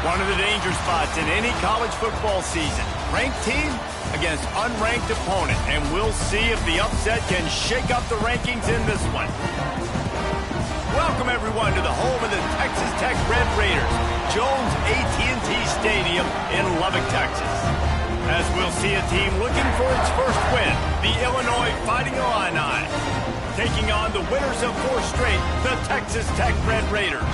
One of the danger spots in any college football season. Ranked team against unranked opponent. And we'll see if the upset can shake up the rankings in this one. Welcome, everyone, to the home of the Texas Tech Red Raiders, Jones AT&T Stadium in Lubbock, Texas. As we'll see a team looking for its first win, the Illinois Fighting Illini, taking on the winners of 4 straight, the Texas Tech Red Raiders.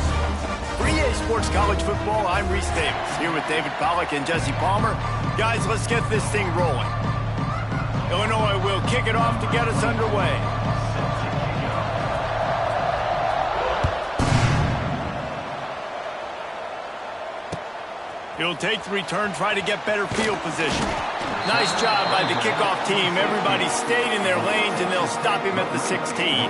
For EA Sports College Football, I'm Reese Davis, here with David Pollack and Jesse Palmer. Guys, let's get this thing rolling. Illinois will kick it off to get us underway. He'll take the return, try to get better field position. Nice job by the kickoff team. Everybody stayed in their lanes, and they'll stop him at the 16.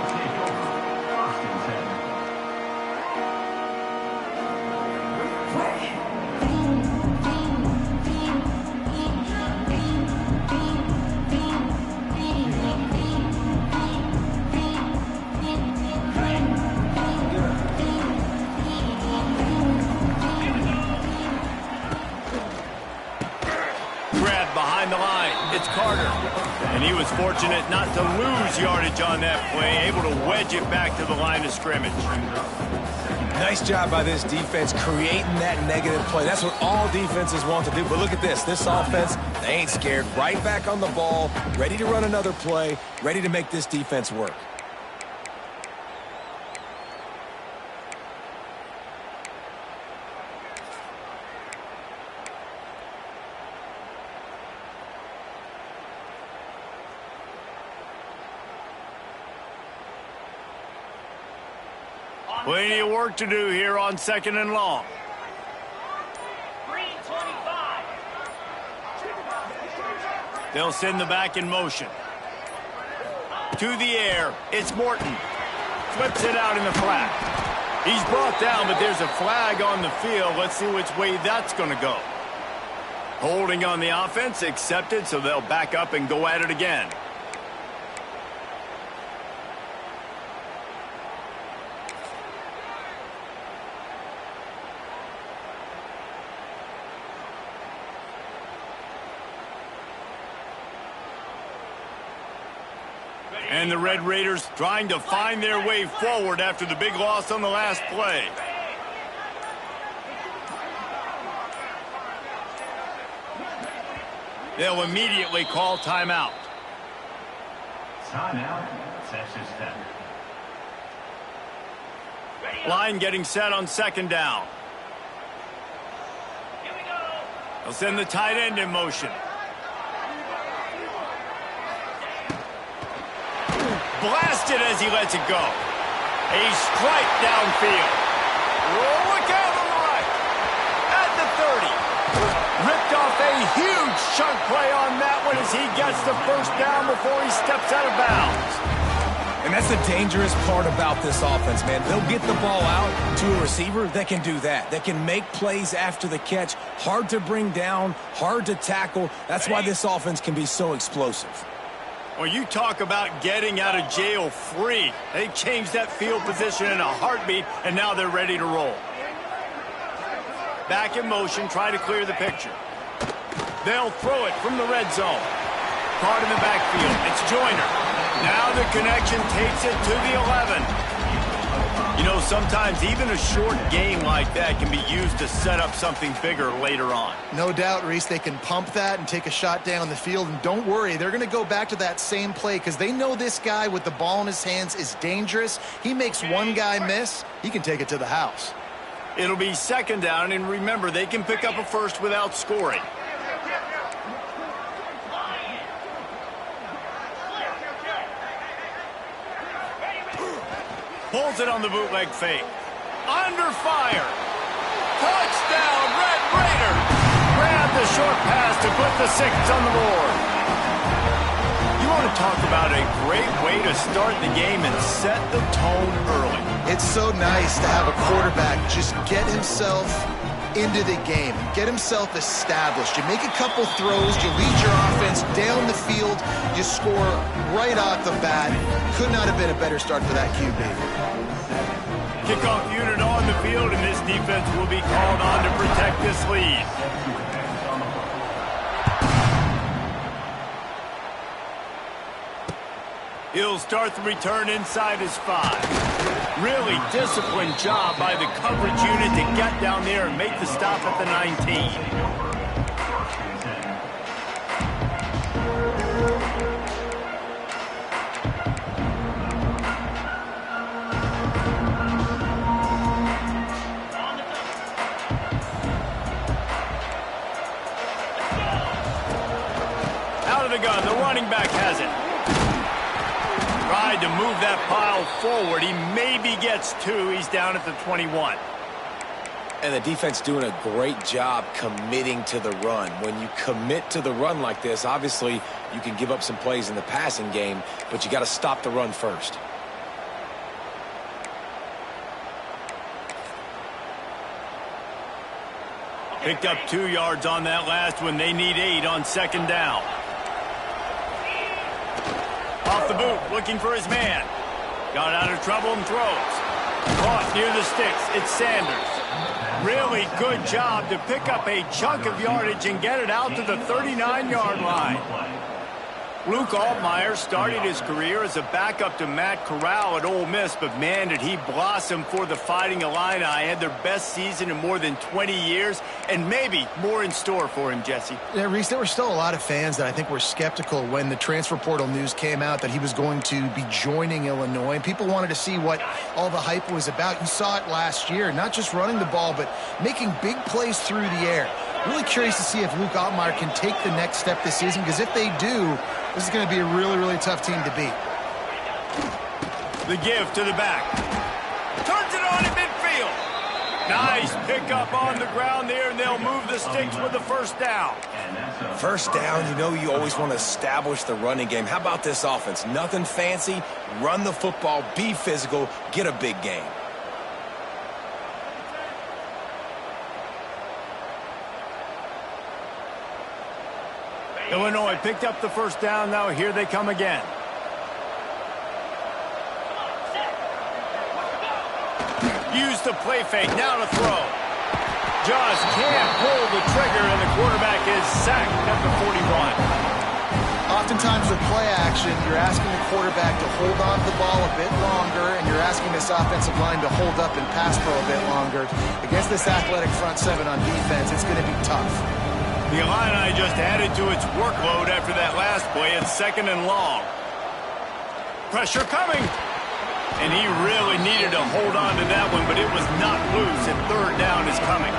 Behind the line, it's Carter. And he was fortunate not to lose yardage on that play, able to wedge it back to the line of scrimmage. Nice job by this defense creating that negative play. That's what all defenses want to do. But look at this. This offense, they ain't scared. Right back on the ball, ready to run another play, ready to make this defense work. Plenty of work to do here on 2nd and long. They'll send the back in motion. To the air, it's Morton. Flips it out in the flat. He's brought down, but there's a flag on the field. Let's see which way that's going to go. Holding on the offense, accepted, so they'll back up and go at it again. And the Red Raiders trying to find their way forward after the big loss on the last play. They'll immediately call timeout. Timeout, Texas Tech. Line getting set on 2nd down. They'll send the tight end in motion. Blasted as he lets it go. A strike downfield. Oh, look out on the right. At the 30. Ripped off a huge chunk play on that one as he gets the first down before he steps out of bounds. And that's the dangerous part about this offense, man. They'll get the ball out to a receiver that can do that. That can make plays after the catch. Hard to bring down, hard to tackle. That's why this offense can be so explosive. Well, you talk about getting out of jail free. They changed that field position in a heartbeat, and now they're ready to roll. Back in motion, try to clear the picture. They'll throw it from the red zone. Caught in the backfield. It's Joyner. Now the connection takes it to the 11. You know, sometimes even a short game like that can be used to set up something bigger later on. No doubt, Reese, they can pump that and take a shot down the field. And don't worry, they're going to go back to that same play because they know this guy with the ball in his hands is dangerous. He makes one guy miss, he can take it to the house. It'll be 2nd down, and remember, they can pick up a first without scoring. Pulls it on the bootleg fake. Under fire. Touchdown, Red Raiders. Grab the short pass to put the 6 on the board. You want to talk about a great way to start the game and set the tone early. It's so nice to have a quarterback just get himself into the game, get himself established. You make a couple throws, you lead your offense down the field, you score right off the bat. Could not have been a better start for that QB. Kickoff unit on the field, and this defense will be called on to protect this lead. He'll start the return inside his 5. Really disciplined job by the coverage unit to get down there and make the stop at the 19. Out of the gun, the running back has it. Tried to move that pile forward. He maybe gets 2. He's down at the 21. And the defense doing a great job committing to the run. When you commit to the run like this, obviously you can give up some plays in the passing game, but you got to stop the run first. Picked up 2 yards on that last one. They need 8 on second down. Off the boot, looking for his man. Got out of trouble and throws. Caught near the sticks. It's Sanders. Really good job to pick up a chunk of yardage and get it out to the 39-yard line. Luke Altmyer started his career as a backup to Matt Corral at Ole Miss, but man, did he blossom for the Fighting Illini. Had their best season in more than 20 years, and maybe more in store for him, Jesse. Yeah, Reese, there were still a lot of fans that I think were skeptical when the transfer portal news came out that he was going to be joining Illinois. And people wanted to see what all the hype was about. You saw it last year, not just running the ball, but making big plays through the air. Really curious to see if Luke Altmyer can take the next step this season, because if they do, this is going to be a really, really tough team to beat. The give to the back. Turns it on in midfield. Nice pickup on the ground there, and they'll move the sticks with the first down. First down, you know you always want to establish the running game. How about this offense? Nothing fancy. Run the football, be physical, get a big gain. Illinois picked up the first down. Now here they come again. Use the play fake. Now to throw. Just can't pull the trigger, and the quarterback is sacked at the 41. Oftentimes with play action, you're asking the quarterback to hold on to the ball a bit longer, and you're asking this offensive line to hold up and pass pro a bit longer. Against this athletic front seven on defense, it's going to be tough. The Illini just added to its workload after that last play. It's second and long. Pressure coming. And he really needed to hold on to that one, but it was not loose, and third down is coming.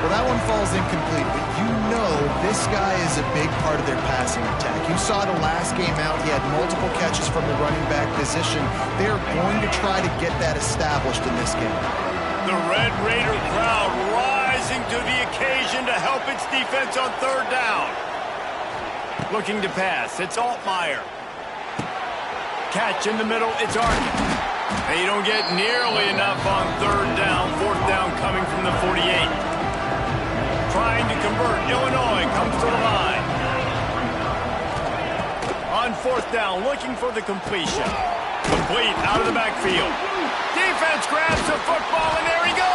Well, that one falls incomplete, but you know this guy is a big part of their passing attack. You saw the last game out. He had multiple catches from the running back position. They're going to try to get that established in this game. The Red Raider crowd rising to the occasion to help its defense on third down. Looking to pass. It's Altmyer. Catch in the middle. It's Arkin. They don't get nearly enough on third down. Fourth down coming from the 48. Trying to convert. Illinois comes to the line. On fourth down, looking for the completion. Complete out of the backfield. Defense grabs the football, and there he goes.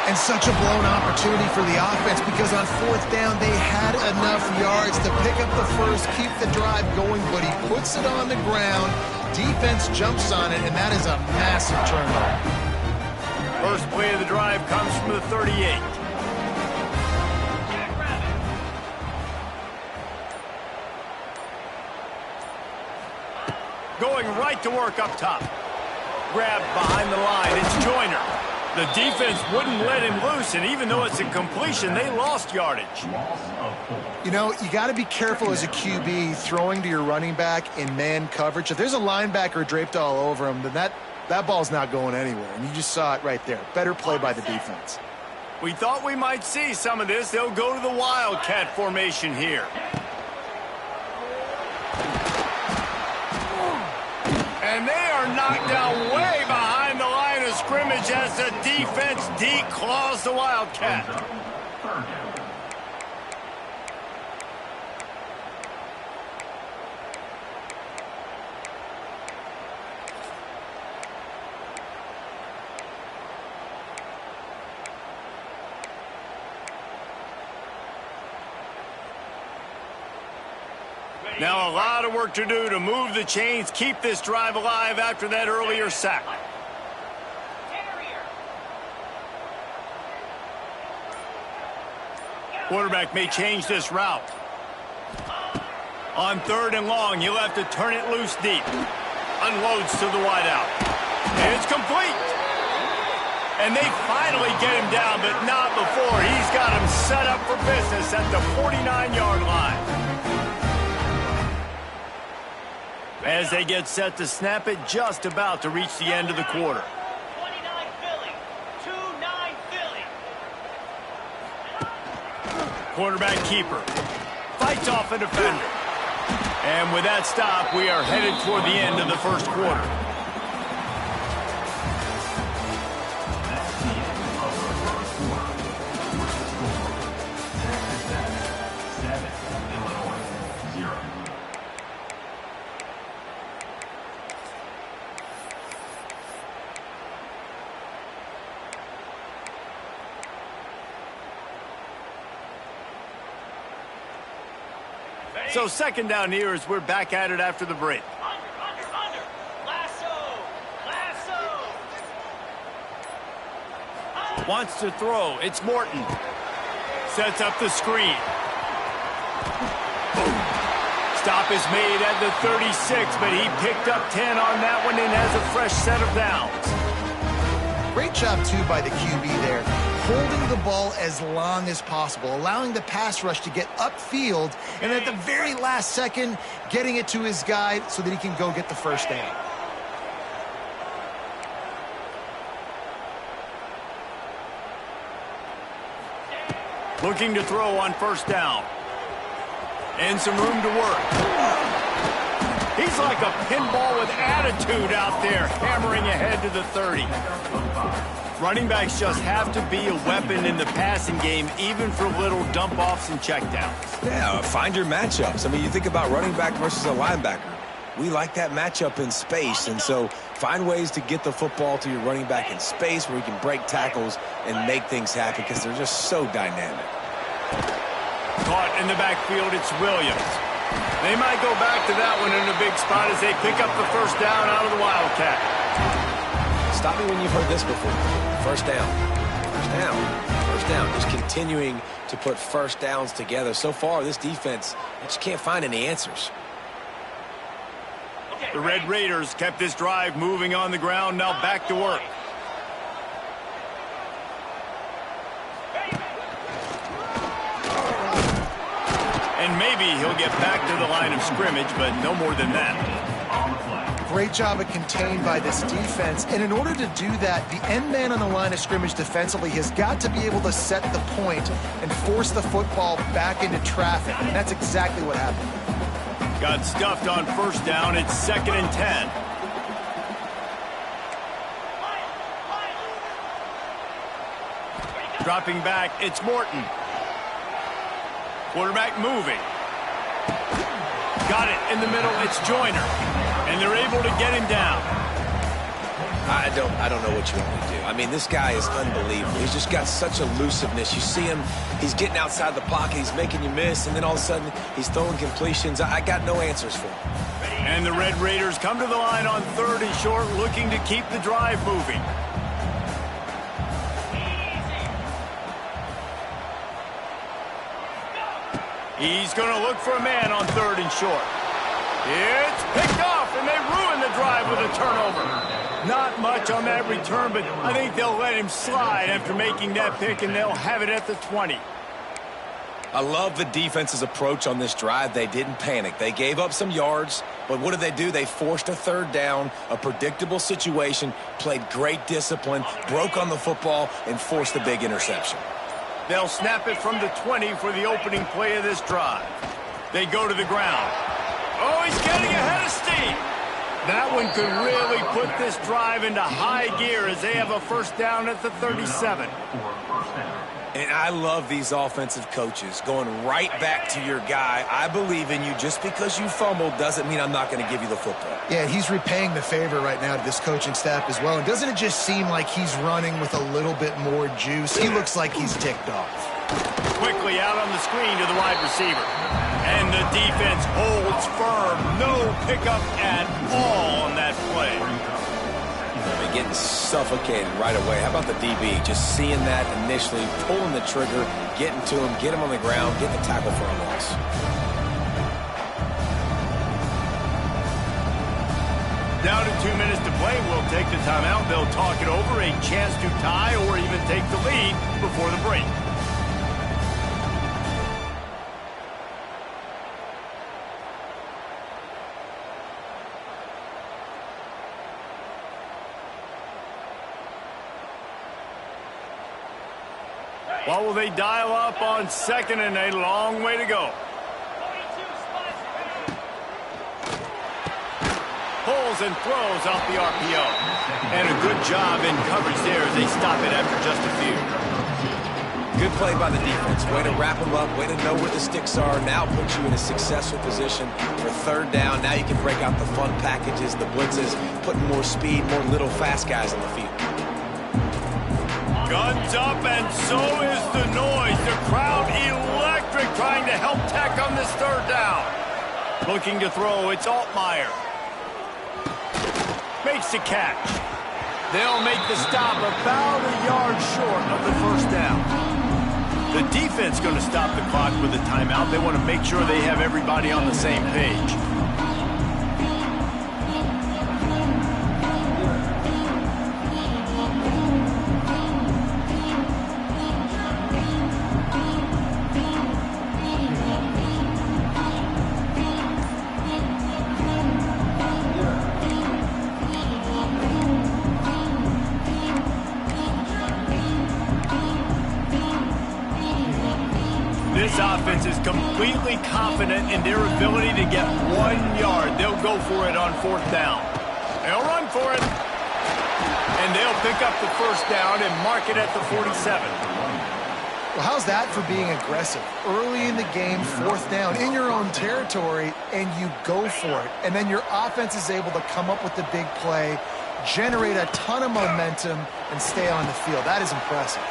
And such a blown opportunity for the offense, because on fourth down, they had enough yards to pick up the first, keep the drive going, but he puts it on the ground. Defense jumps on it, and that is a massive turnover. First play of the drive comes from the 38. Going right to work up top. Grabbed behind the line. It's Joyner. The defense wouldn't let him loose, and even though it's a completion, they lost yardage. You know, you got to be careful as a QB throwing to your running back in man coverage. If there's a linebacker draped all over him, then that ball's not going anywhere, and you just saw it right there. Better play by the defense. We thought we might see some of this. They'll go to the Wildcat formation here. And they are knocked down way behind the line of scrimmage as the defense declaws the Wildcat. Now a lot of work to do to move the chains, keep this drive alive after that earlier sack. Quarterback may change this route. On 3rd and long, he'll have to turn it loose deep. Unloads to the wideout. And it's complete. And they finally get him down, but not before. He's got him set up for business at the 49-yard line. As they get set to snap it, just about to reach the end of the quarter. 29 Philly. 2-9 Philly. Quarterback keeper. Fights off a defender. And with that stop, we are headed toward the end of the first quarter. So 2nd down here as we're back at it after the break. Under. Lasso. Wants to throw. It's Morton. Sets up the screen. Boom. Stop is made at the 36, but he picked up 10 on that one and has a fresh set of downs. Great job, too, by the QB there. Holding the ball as long as possible, allowing the pass rush to get upfield, and at the very last second, getting it to his guy so that he can go get the first down. Looking to throw on 1st down. And some room to work. He's like a pinball with attitude out there, hammering ahead to the 30. Running backs just have to be a weapon in the passing game, even for little dump-offs and checkdowns. Yeah, find your matchups. I mean, you think about running back versus a linebacker. We like that matchup in space, and so find ways to get the football to your running back in space where you can break tackles and make things happen because they're just so dynamic. Caught in the backfield, it's Williams. They might go back to that one in a big spot as they pick up the 1st down out of the Wildcat. Stop me when you've heard this before. 1st down. 1st down. 1st down. Just continuing to put 1st downs together. So far, this defense, I just can't find any answers. The Red Raiders kept this drive moving on the ground. Now back to work. And maybe he'll get back to the line of scrimmage, but no more than that. Great job of contained by this defense. And in order to do that, the end man on the line of scrimmage defensively has got to be able to set the point and force the football back into traffic. And that's exactly what happened. Got stuffed on 1st down. It's 2nd and 10. Dropping back, it's Morton. Quarterback moving. Got it in the middle, it's Joyner. And they're able to get him down. I don't know what you want me to do. I mean, this guy is unbelievable. He's just got such elusiveness. You see him, he's getting outside the pocket, he's making you miss, and then all of a sudden, he's throwing completions. I got no answers for him. And the Red Raiders come to the line on 3rd and short, looking to keep the drive moving. He's going to look for a man on 3rd and short. It's picked off, and they ruin the drive with a turnover. Not much on that return, but I think they'll let him slide after making that pick, and they'll have it at the 20. I love the defense's approach on this drive. They didn't panic. They gave up some yards, but what did they do? They forced a 3rd down, a predictable situation, played great discipline, broke on the football, and forced a big interception. They'll snap it from the 20 for the opening play of this drive. They go to the ground. Oh, he's getting ahead of steam. That one could really put this drive into high gear as they have a 1st down at the 37. And I love these offensive coaches going right back to your guy. I believe in you. Just because you fumbled doesn't mean I'm not going to give you the football. Yeah, he's repaying the favor right now to this coaching staff as well. And doesn't it just seem like he's running with a little bit more juice? He looks like he's ticked off. Quickly out on the screen to the wide receiver. And the defense holds firm. No pickup at all on that play. They're getting suffocated right away. How about the DB? Just seeing that initially, pulling the trigger, getting to him, get him on the ground, getting the tackle for a loss. Down to 2 minutes to play. We'll take the timeout. They'll talk it over. A chance to tie or even take the lead before the break. What will they dial up on second and a long way to go? 42 spots. Pulls and throws off the RPO. And a good job in coverage there as they stop it after just a few. Good play by the defense. Way to wrap them up. Way to know where the sticks are. Now put you in a successful position for third down. Now you can break out the fun packages, the blitzes, putting more speed, more little fast guys on the field. Guns up, and so is the noise. The crowd electric, trying to help Tech on this third down. Looking to throw, it's Altmaier. Makes the catch. They'll make the stop about a yard short of the first down. The defense going to stop the clock with a timeout. They want to make sure they have everybody on the same page. This offense is completely confident in their ability to get 1 yard. They'll go for it on fourth down. They'll run for it. And they'll pick up the first down and mark it at the 47. Well, how's that for being aggressive? Early in the game, fourth down, in your own territory, and you go for it. And then your offense is able to come up with the big play, generate a ton of momentum, and stay on the field. That is impressive.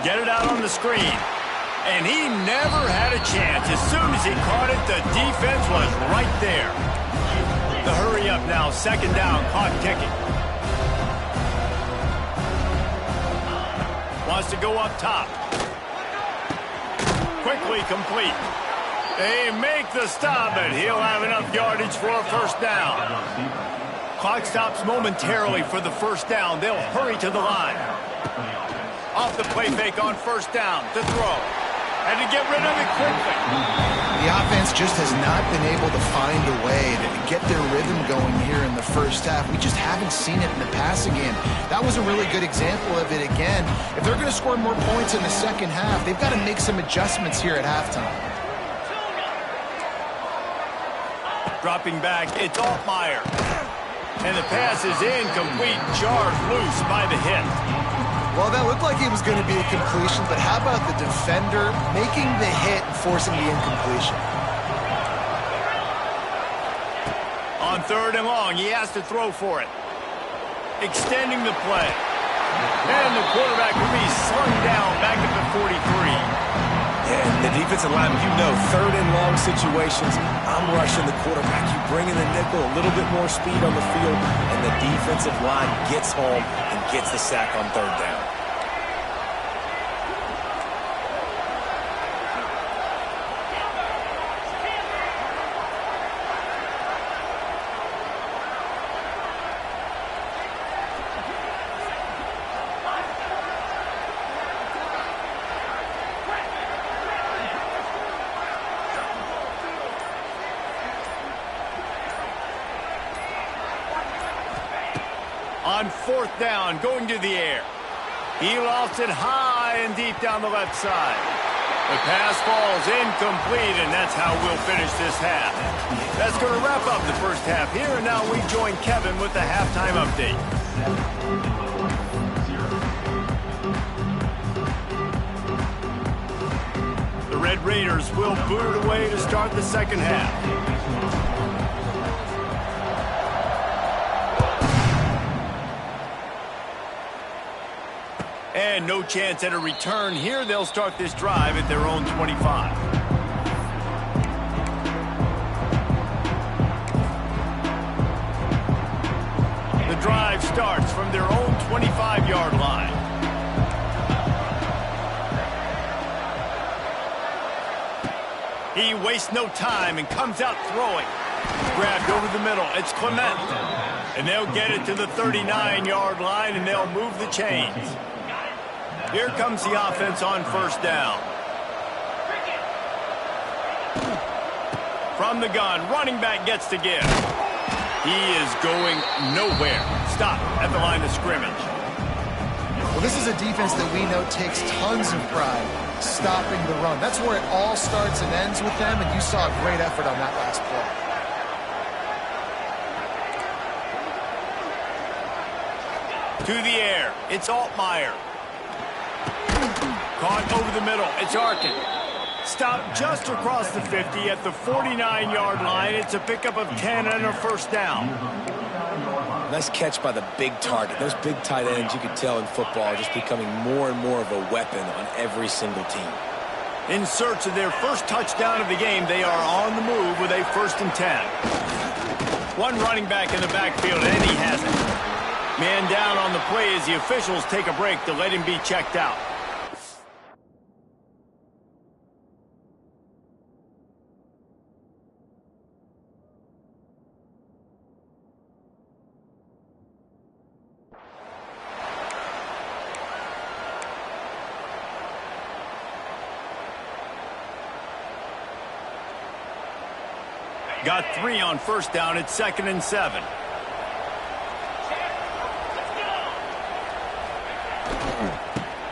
Get it out on the screen. And he never had a chance. As soon as he caught it, the defense was right there. The hurry up now, second down, clock ticking. Wants to go up top. Quickly complete. They make the stop, and he'll have enough yardage for a first down. Clock stops momentarily for the first down. They'll hurry to the line. Off the play fake on first down to throw. And to get rid of it quickly. The offense just has not been able to find a way to get their rhythm going here in the first half. We just haven't seen it in the passing game. That was a really good example of it again. If they're going to score more points in the second half, they've got to make some adjustments here at halftime. Dropping back, it's Altmaier. And the pass is incomplete, jarred loose by the hit. Well, that looked like it was going to be a completion, but how about the defender making the hit and forcing the incompletion? On third and long, he has to throw for it. Extending the play. And the quarterback will be slung down back at the 43. And the defensive line, you know, third and long situations, I'm rushing the quarterback. You bring in the nickel, a little bit more speed on the field, and the defensive line gets home and gets the sack on third down. On fourth down, going to the air. He lost it high and deep down the left side. The pass falls incomplete, and that's how we'll finish this half. That's going to wrap up the first half here, and now we join Kevin with the halftime update. The Red Raiders will boot it away to start the second half. And no chance at a return here. They'll start this drive at their own 25. drive starts from their own 25-yard line. He wastes no time and comes out throwing. Grabbed over the middle. It's Clement. And they'll get it to the 39-yard line, and they'll move the chains. Here comes the offense on first down. From the gun, running back gets to give. He is going nowhere. Stop at the line of scrimmage. Well, this is a defense that we know takes tons of pride stopping the run. That's where it all starts and ends with them, and you saw a great effort on that last play. To the air, it's Altmaier. Caught over the middle, it's Arkin. Stopped just across the 50 at the 49-yard line. It's a pickup of 10 and a first down. Nice catch by the big target. Those big tight ends, you can tell in football, are just becoming more and more of a weapon on every single team. In search of their first touchdown of the game, they are on the move with a 1st and 10. One running back in the backfield, and he has it. Man down on the play as the officials take a break to let him be checked out. Got 3 on first down. It's 2nd and 7.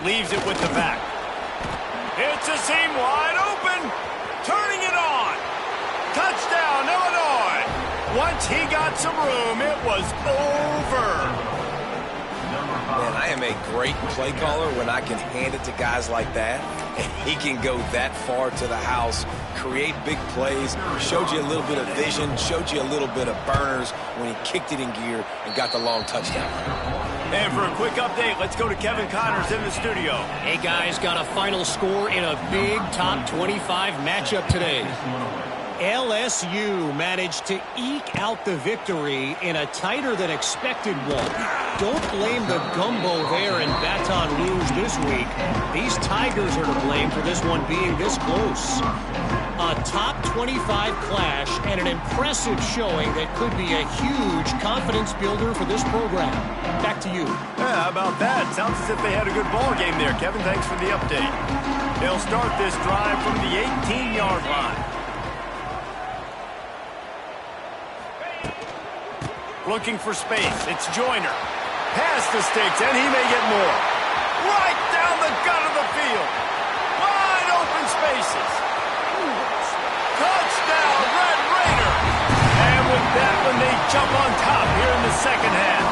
Leaves it with the back. It's a seam wide open. Turning it on. Touchdown, Illinois. Once he got some room, it was over. Man, I am a great play caller when I can hand it to guys like that. And he can go that far to the house, create big plays, showed you a little bit of vision, showed you a little bit of burners when he kicked it in gear and got the long touchdown. And for a quick update, let's go to Kevin Connors in the studio. Hey, guys, got a final score in a big top 25 matchup today. LSU managed to eke out the victory in a tighter than expected one. Don't blame the gumbo there in Baton Rouge this week. These Tigers are to blame for this one being this close. A top 25 clash and an impressive showing that could be a huge confidence builder for this program. Back to you. Yeah, how about that? Sounds as if they had a good ball game there, Kevin. Thanks for the update. They'll start this drive from the 18-yard line. Looking for space. It's Joyner. Past the sticks, and he may get more. Right down the gut of the field. Wide open spaces. Touchdown, Red Raider. And with that one, they jump on top here in the second half.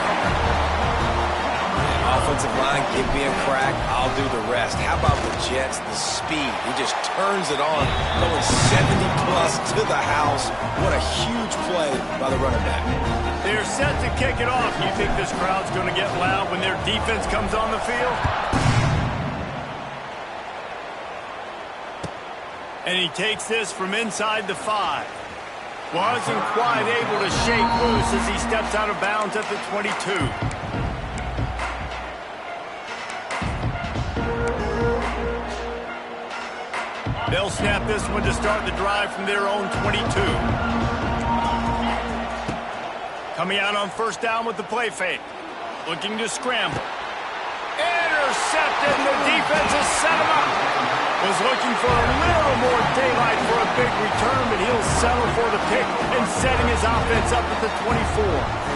Offensive line, give me a crack, I'll do the rest. How about the Jets, the speed? He just turns it on, going 70-plus to the house. What a huge play by the running back. They're set to kick it off. You think this crowd's going to get loud when their defense comes on the field? And he takes this from inside the 5. Wasn't quite able to shake loose as he steps out of bounds at the 22. They'll snap this one to start the drive from their own 22. Coming out on first down with the play fake. Looking to scramble. Intercepted, and the defense has set him up. Was looking for a little more daylight for a big return, but he'll settle for the pick and setting his offense up at the 24.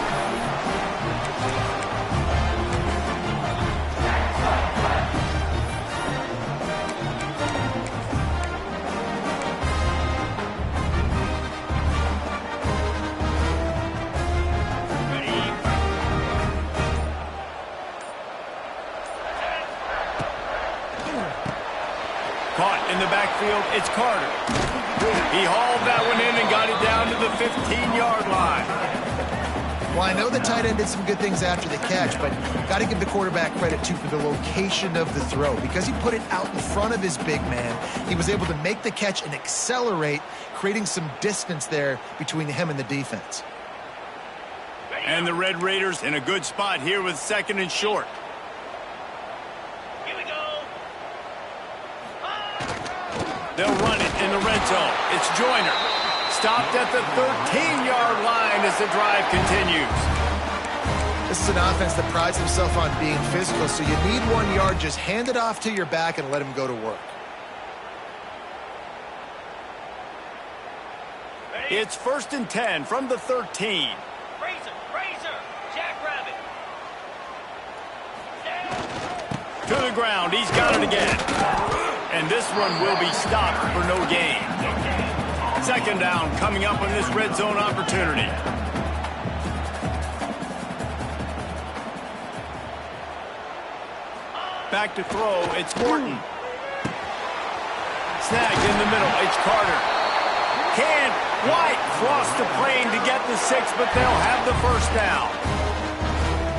In the backfield, it's Carter. He hauled that one in and got it down to the 15-yard line. Well, I know the tight end did some good things after the catch, but got to give the quarterback credit, too, for the location of the throw. Because he put it out in front of his big man, he was able to make the catch and accelerate, creating some distance there between him and the defense. And the Red Raiders in a good spot here with 2nd and short. Here we go. They'll run it in the red zone. It's Joyner. Stopped at the 13-yard line as the drive continues. This is an offense that prides himself on being physical, so you need 1 yard. Just hand it off to your back and let him go to work. It's 1st and 10 from the 13. Razor, Jackrabbit. To the ground. He's got it again. And this one will be stopped for no gain. 2nd down coming up on this red zone opportunity. Back to throw. It's Morton. Snagged in the middle. It's Carter. Can White cross the plane to get the 6, but they'll have the 1st down.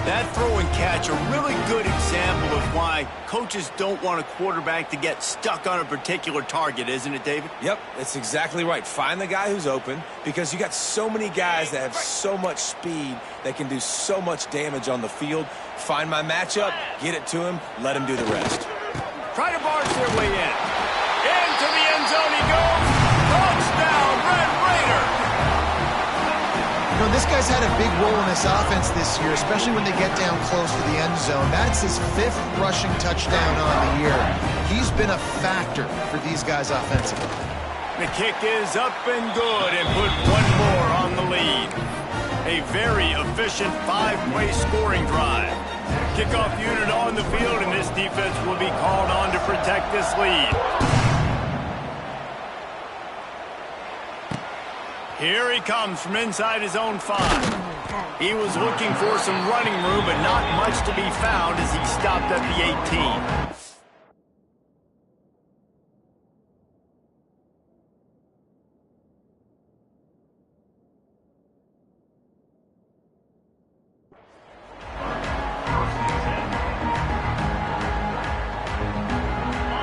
That throw and catch a really good example of why coaches don't want a quarterback to get stuck on a particular target, isn't it, David? Yep, it's exactly right. Find the guy who's open because you got so many guys that have so much speed that can do so much damage on the field. Find my matchup, get it to him, let him do the rest. Try to barge their way in. Into the end zone he goes. Touchdown, Red Raider. You know, this guy's had a big role in this offense this year, especially when they get down close to the end zone. That's his 5th rushing touchdown on the year. He's been a factor for these guys offensively. The kick is up and good and put 1 more on the lead. A very efficient 5-play scoring drive. Kickoff unit on the field, and this defense will be called on to protect this lead. Here he comes from inside his own 5. He was looking for some running room, but not much to be found as he stopped at the 18.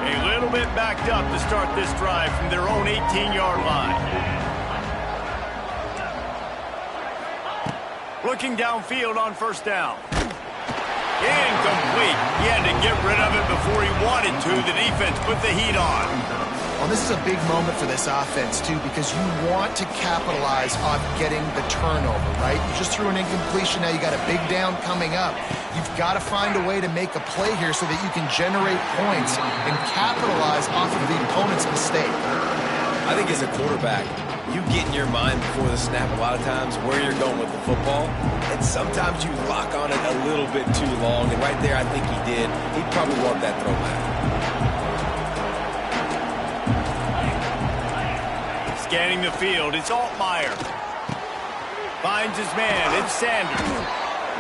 A little bit backed up to start this drive from their own 18-yard line. Looking downfield on 1st down. Incomplete. He had to get rid of it before he wanted to. The defense put the heat on. Well, this is a big moment for this offense, too, because you want to capitalize on getting the turnover, right? You just threw an incompletion. Now you got a big down coming up. You've got to find a way to make a play here so that you can generate points and capitalize off of the opponent's mistake. I think as a quarterback, you get in your mind before the snap a lot of times where you're going with the football, and sometimes you lock on it a little bit too long, and right there I think he did. He probably wanted that throw back. Scanning the field, it's Altmaier. Finds his man, it's Sanders.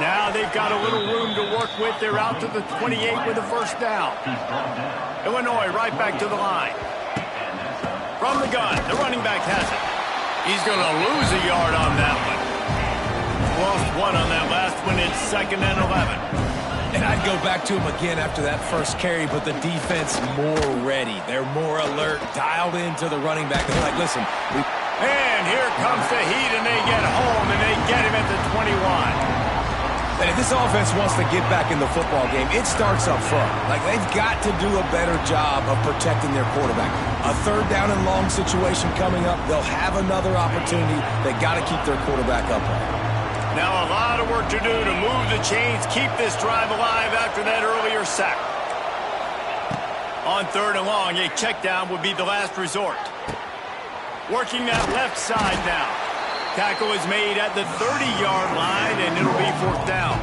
Now they've got a little room to work with. They're out to the 28 with a 1st down. Illinois right back to the line. From the gun, the running back has it. He's going to lose a yard on that one. Lost 1 on that last one. It's 2nd and 11. And I'd go back to him again after that first carry, but the defense more ready. They're more alert, dialed into the running back. They're like, listen. And here comes the heat, and they get home, and they get him at the 21. And if this offense wants to get back in the football game, it starts up front. Like, they've got to do a better job of protecting their quarterback. A 3rd down and long situation coming up. They'll have another opportunity. They got to keep their quarterback upright. Now a lot of work to do to move the chains, keep this drive alive after that earlier sack. On 3rd and long, a check down would be the last resort. Working that left side now. Tackle is made at the 30-yard line, and it'll be 4th down.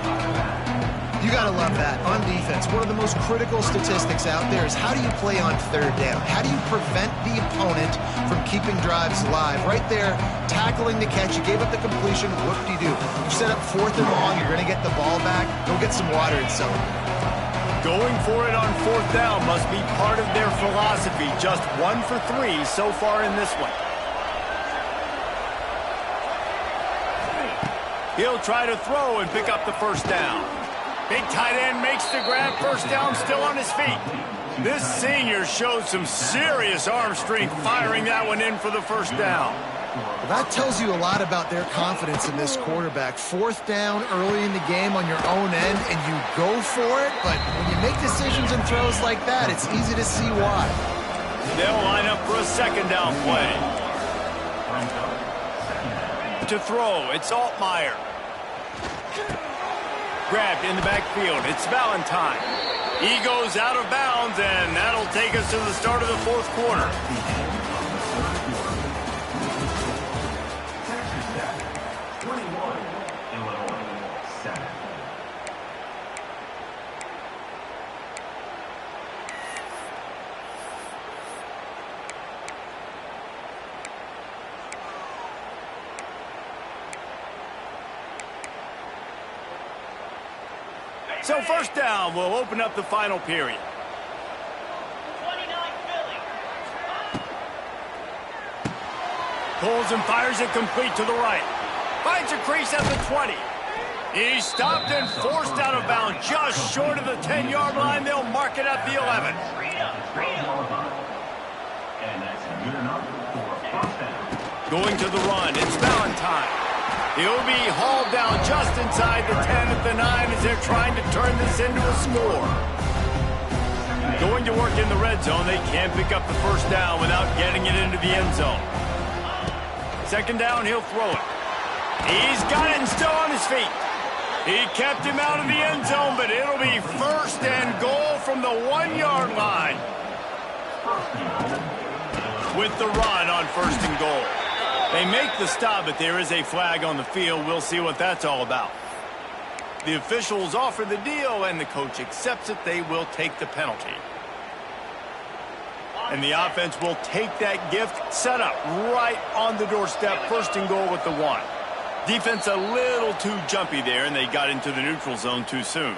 You got to love that. On defense, one of the most critical statistics out there is how do you play on 3rd down? How do you prevent the opponent from keeping drives alive? Right there, tackling the catch. You gave up the completion. Whoop-de-doo. You set up 4th and long. You're going to get the ball back. Go get some water and celebrate. Going for it on 4th down must be part of their philosophy. Just 1 for 3 so far in this one. He'll try to throw and pick up the 1st down. Big tight end makes the grab. 1st down, still on his feet. This senior showed some serious arm strength firing that one in for the 1st down. Well, that tells you a lot about their confidence in this quarterback. 4th down early in the game on your own end, and you go for it, but when you make decisions and throws like that, it's easy to see why. They'll line up for a 2nd down play. To throw, it's Altmaier. Grabbed in the backfield, it's Valentine. He goes out of bounds, and that'll take us to the start of the 4th quarter. So 1st down will open up the final period. 29 Philly. Pulls and fires it complete to the right. Finds a crease at the 20. He's stopped and forced out of bounds just short of the 10-yard line. They'll mark it at the 11. Going to the run, it's Valentine. He'll be hauled down just inside the 10 at the 9 as they're trying to turn this into a score. Going to work in the red zone, they can't pick up the 1st down without getting it into the end zone. 2nd down, he'll throw it. He's got it and still on his feet. He kept him out of the end zone, but it'll be 1st and goal from the 1-yard line. With the run on 1st and goal. They make the stop, but there is a flag on the field. We'll see what that's all about. The officials offer the deal, and the coach accepts it. They will take the penalty. And the offense will take that gift, set up right on the doorstep, 1st and goal with the 1. Defense a little too jumpy there, and they got into the neutral zone too soon.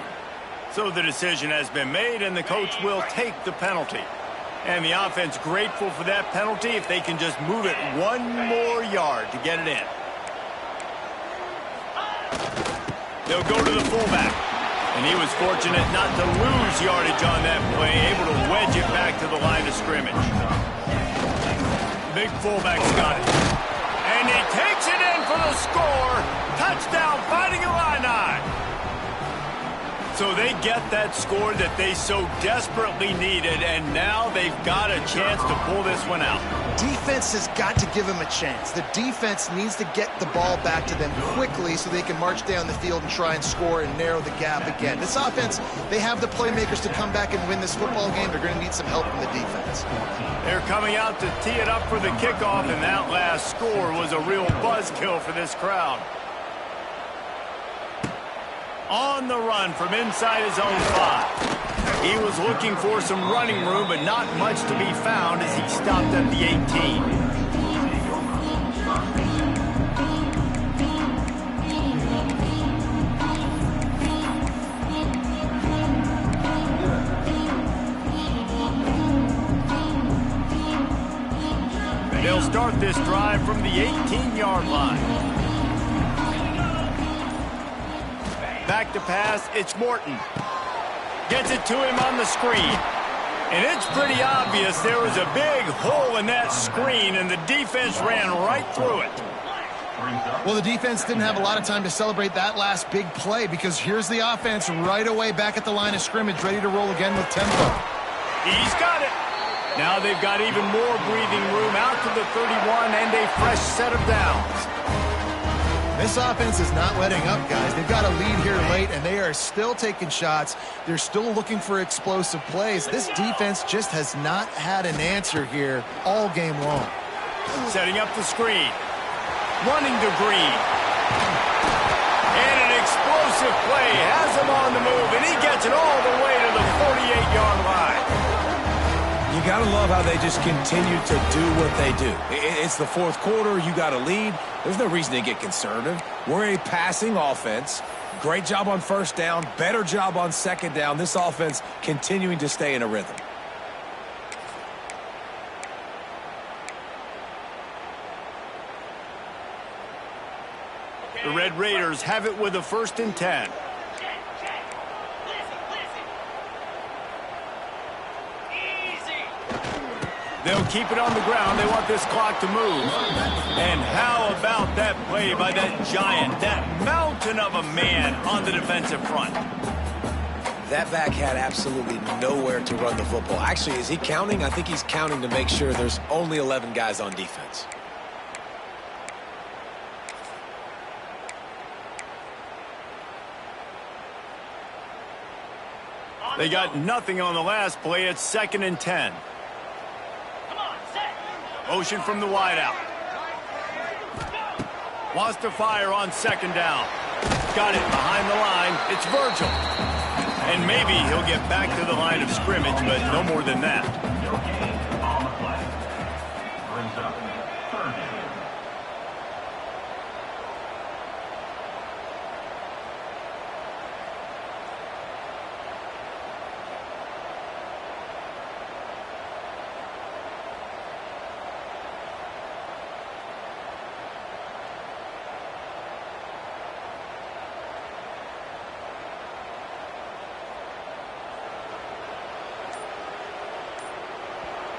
So the decision has been made, and the coach will take the penalty. And the offense grateful for that penalty if they can just move it 1 more yard to get it in. They'll go to the fullback. And he was fortunate not to lose yardage on that play, able to wedge it back to the line of scrimmage. Big fullback's got it. And he takes it in for the score. Touchdown, Fighting Illini. So they get that score that they so desperately needed, and now they've got a chance to pull this one out. Defense has got to give them a chance. The defense needs to get the ball back to them quickly so they can march down the field and try and score and narrow the gap again. This offense, they have the playmakers to come back and win this football game. They're going to need some help from the defense. They're coming out to tee it up for the kickoff, and that last score was a real buzzkill for this crowd. On the run from inside his own 5. He was looking for some running room, but not much to be found as he stopped at the 18. They'll start this drive from the 18-yard line. Back to pass, it's Morton. Gets it to him on the screen. And it's pretty obvious there was a big hole in that screen, and the defense ran right through it. Well, the defense didn't have a lot of time to celebrate that last big play because here's the offense right away back at the line of scrimmage, ready to roll again with tempo. He's got it. Now they've got even more breathing room out to the 31 and a fresh set of downs. This offense is not letting up, guys. They've got a lead here late, and they are still taking shots. They're still looking for explosive plays. This defense just has not had an answer here all game long. Setting up the screen. Running to Green. And an explosive play has him on the move, and he gets it all the way to the 48-yard line. You got to love how they just continue to do what they do. It's the 4th quarter. You got a lead. There's no reason to get conservative. We're a passing offense. Great job on 1st down. Better job on 2nd down. This offense continuing to stay in a rhythm. The Red Raiders have it with a 1st and 10. They'll keep it on the ground. They want this clock to move. And how about that play by that giant, that mountain of a man on the defensive front? That back had absolutely nowhere to run the football. Actually, is he counting? I think he's counting to make sure there's only 11 guys on defense. They got nothing on the last play. It's 2nd and 10. Motion from the wideout. Wants to fire on 2nd down. Got it behind the line. It's Virgil. And maybe he'll get back to the line of scrimmage, but no more than that. On the play. Brings up 3rd down.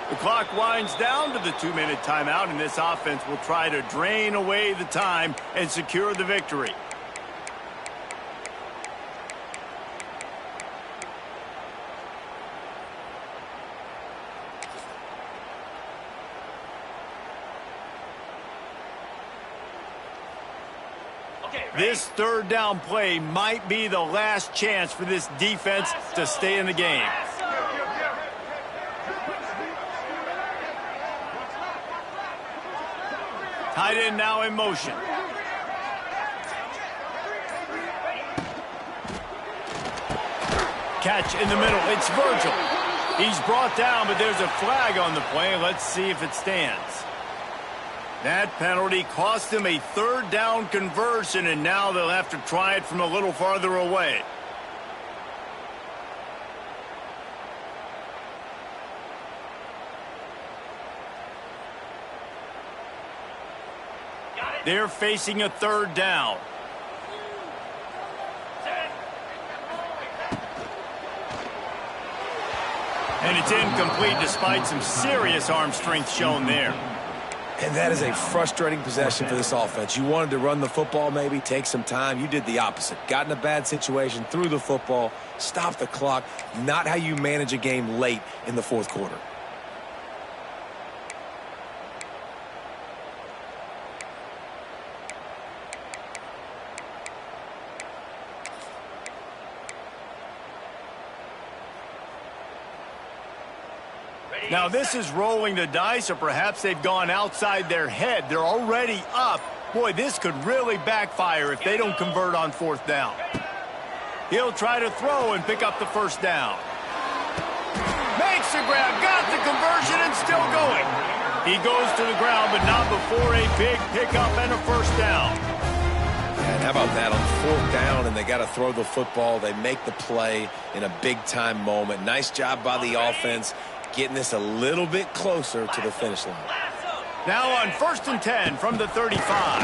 The clock winds down to the 2-minute timeout, and this offense will try to drain away the time and secure the victory. This 3rd down play might be the last chance for this defense to stay in the game. Tight end now in motion. Catch in the middle. It's Virgil. He's brought down, but there's a flag on the play. Let's see if it stands. That penalty cost him a 3rd down conversion, and now they'll have to try it from a little farther away. They're facing a 3rd down. And it's incomplete despite some serious arm strength shown there. And that is a frustrating possession for this offense. You wanted to run the football, maybe take some time. You did the opposite. Got in a bad situation, threw the football, stopped the clock. Not how you manage a game late in the 4th quarter. Now, this is rolling the dice, or perhaps they've gone outside their head. They're already up. Boy, this could really backfire if they don't convert on 4th down. He'll try to throw and pick up the 1st down. Makes the grab, got the conversion, and still going. He goes to the ground, but not before a big pickup and a 1st down. And how about that on 4th down, and they got to throw the football. They make the play in a big-time moment. Nice job by the offense, getting this a little bit closer to the finish line. Now on 1st and 10 from the 35.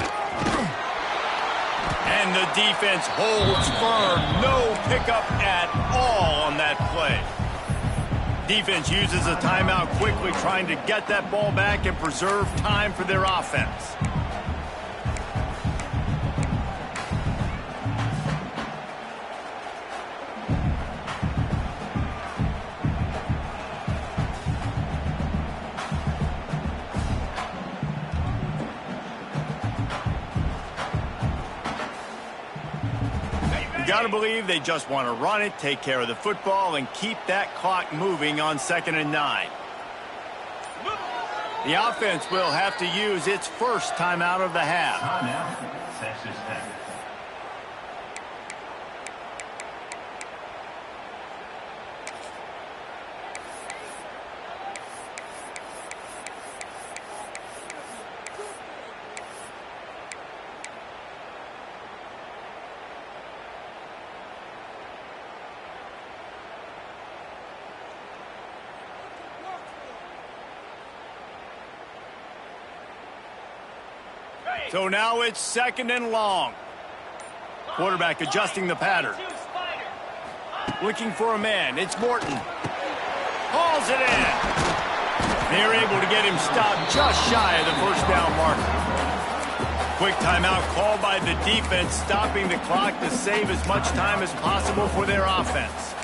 And the defense holds firm. No pickup at all on that play. Defense uses a timeout quickly, trying to get that ball back and preserve time for their offense. Got to believe they just want to run it, take care of the football, and keep that clock moving on 2nd and 9. The offense will have to use its 1st timeout of the half. Timeout, Texas Tech. So now it's 2nd and long. Quarterback adjusting the pattern. Looking for a man. It's Morton. Hauls it in. They're able to get him stopped just shy of the first down marker. Quick timeout called by the defense, stopping the clock to save as much time as possible for their offense.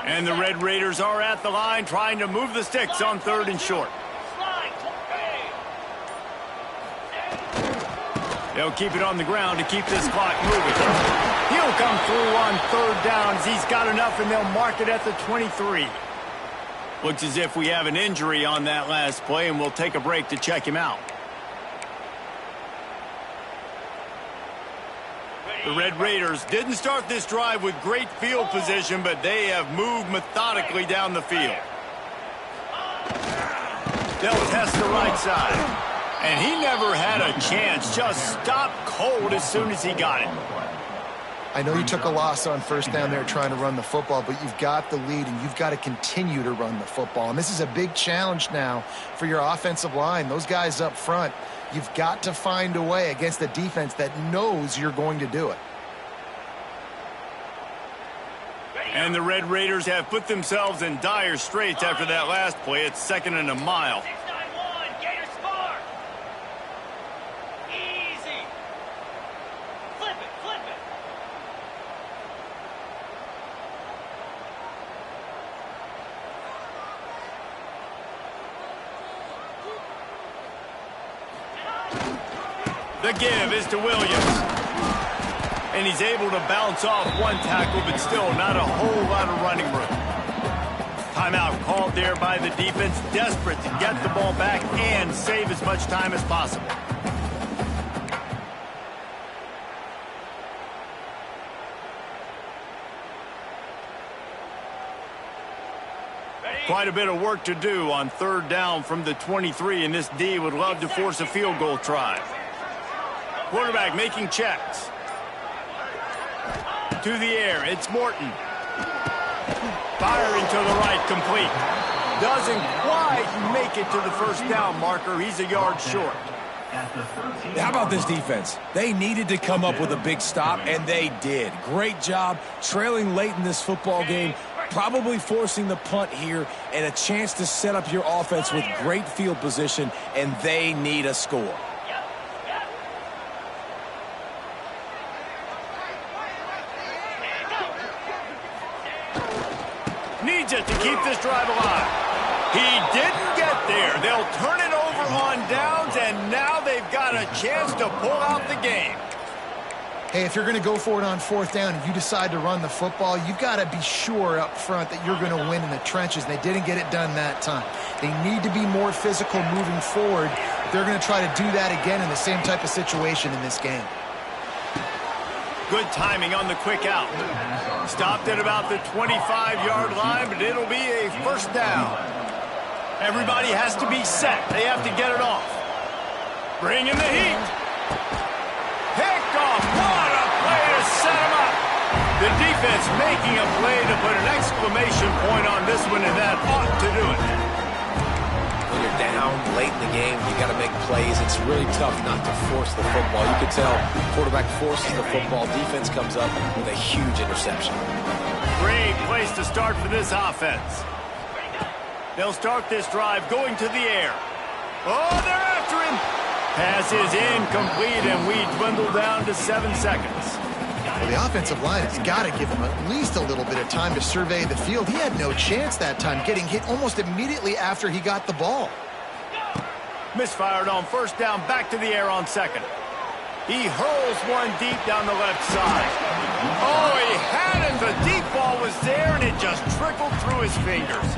And the Red Raiders are at the line trying to move the sticks on 3rd and short. They'll keep it on the ground to keep this clock moving. He'll come through on 3rd down as he's got enough, and they'll mark it at the 23. Looks as if we have an injury on that last play, and we'll take a break to check him out. The Red Raiders didn't start this drive with great field position, but they have moved methodically down the field. They'll test the right side. And he never had a chance, just stopped cold as soon as he got it. I know you took a loss on 1st down there trying to run the football, but you've got the lead, and you've got to continue to run the football. And this is a big challenge now for your offensive line. Those guys up front, you've got to find a way against a defense that knows you're going to do it. And the Red Raiders have put themselves in dire straits after that last play. It's 2nd and a mile. The give is to Williams. And he's able to bounce off one tackle, but still not a whole lot of running room. Timeout called there by the defense, desperate to get the ball back and save as much time as possible. Quite a bit of work to do on 3rd down from the 23, and this D would love to force a field goal try. Quarterback making checks. To the air, it's Morton. Firing to the right, complete. Doesn't quite make it to the first down marker. He's a yard short. How about this defense? They needed to come up with a big stop, and they did. Great job trailing late in this football game, probably forcing the punt here, and a chance to set up your offense with great field position, and they need a score. Needs it to keep this drive alive. He didn't get there. They'll turn it over on downs, and now they've got a chance to pull out the game. Hey, if you're going to go for it on 4th down and you decide to run the football, you've got to be sure up front that you're going to win in the trenches. They didn't get it done that time. They need to be more physical moving forward. They're going to try to do that again in the same type of situation in this game. Good timing on the quick out. Stopped at about the 25-yard line, but it'll be a 1st down. Everybody has to be set. They have to get it off. Bring in the heat. Picked off. What a play to set him up. The defense making a play to put an exclamation point on this one, and that ought to do it. When you're down late in the game, you got to make plays. It's really tough not to force the football. You can tell quarterback forces the football. Defense comes up with a huge interception. Great place to start for this offense. They'll start this drive going to the air. Oh, they're after him. Pass is incomplete, and we dwindle down to 7 seconds. Well, the offensive line has got to give him at least a little bit of time to survey the field. He had no chance that time, getting hit almost immediately after he got the ball. Misfired on 1st down, back to the air on 2nd. He hurls one deep down the left side. Oh, he had it. The deep ball was there, and it just trickled through his fingers.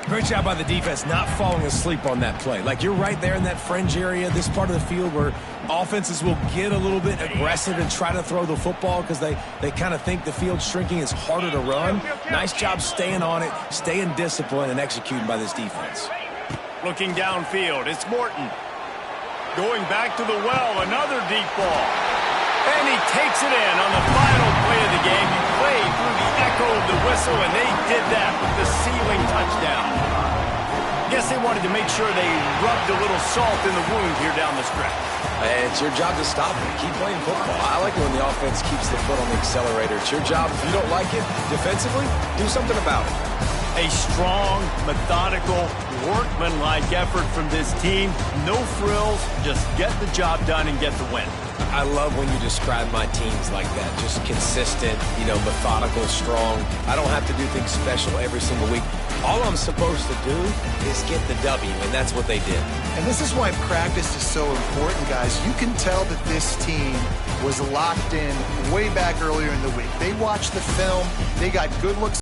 Great job by the defense not falling asleep on that play. Like, you're right there in that fringe area, this part of the field where offenses will get a little bit aggressive and try to throw the football because they kind of think the field's shrinking. It's harder to run. Nice job staying on it, staying disciplined, and executing by this defense. Looking downfield, it's Morton. Going back to the well, another deep ball. And he takes it in on the final play of the game. He played through the echo of the whistle, and they did that with the sealing touchdown. Guess they wanted to make sure they rubbed a little salt in the wound here down the stretch. It's your job to stop it. Keep playing football. I like it when the offense keeps the foot on the accelerator. It's your job. If you don't like it defensively, do something about it. A strong, methodical, workmanlike effort from this team. No frills, just get the job done and get the win. I love when you describe my teams like that. Just consistent, methodical, strong. I don't have to do things special every single week. All I'm supposed to do is get the W, and that's what they did. And this is why practice is so important, guys. You can tell that this team was locked in way back earlier in the week. They watched the film. They got good looks